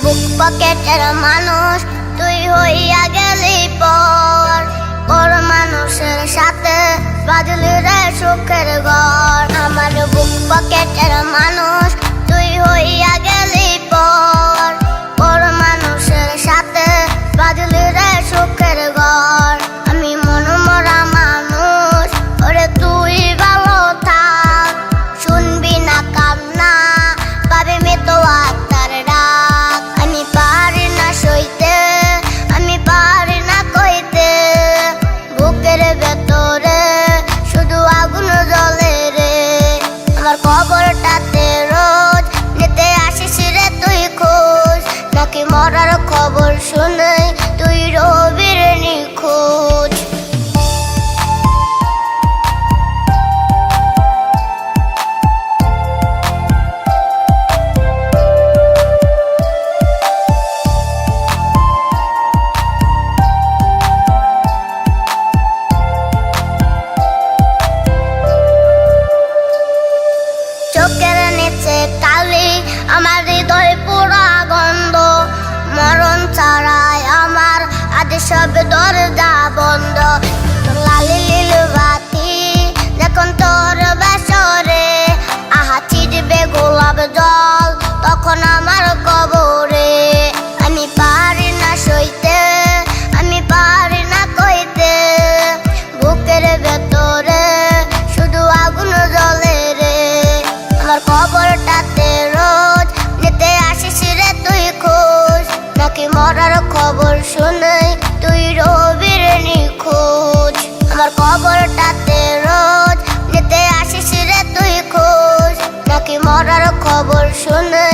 বুক পকেটের মানুষ তুই হইয়া গেলি পর, পর মানুষের সাথে বাঁধলি রে সুখের ঘর। আমার বুক পকেটের মানুষ তুই হইয়া গেলি পর, পর মানুষের সাথে বাঁধলি রে সুখের ঘর। আমি মনমরা মানুষ, ওরে তুই ভালো থাক, শুনবি না কান্না পাবে মৃত্যু আত্মার ডাক। আমি পারি না সইতে, আমি পারি না কইতে, বুকের ভেতরে শুধু আগুন জ্বলে রে। আমার কবরটাতে রোজ নিতে আসিস রে তুই খোঁজ, নাকি মরার খবর শুনে তুই রবির নিখোঁজ। চোখের নিচে কালি, আমার হৃদয় পুরা গন্ধ, মরণ ছাড়াই আমার আজ সব দরজা বন্ধ। লালি লীল বাতি যখন তোর বেসরে, আহা ছিটবে গোলাপ জল তখন আমার কবরে। আমি পারি না সইতে, আমি পারি না কইতে, বুকের ভেতরে শুধু আগুন জ্বলে রে। আমার কবরটাতে রোজ নিতে আসিস রে তুই খোঁজ, নাকি মরার খবর শুনে তুই রবির নিখোঁজ। আমার কবরটাতে রোজ নিতে আসিস রে তুই খোঁজ, নাকি মরার খবর শুনে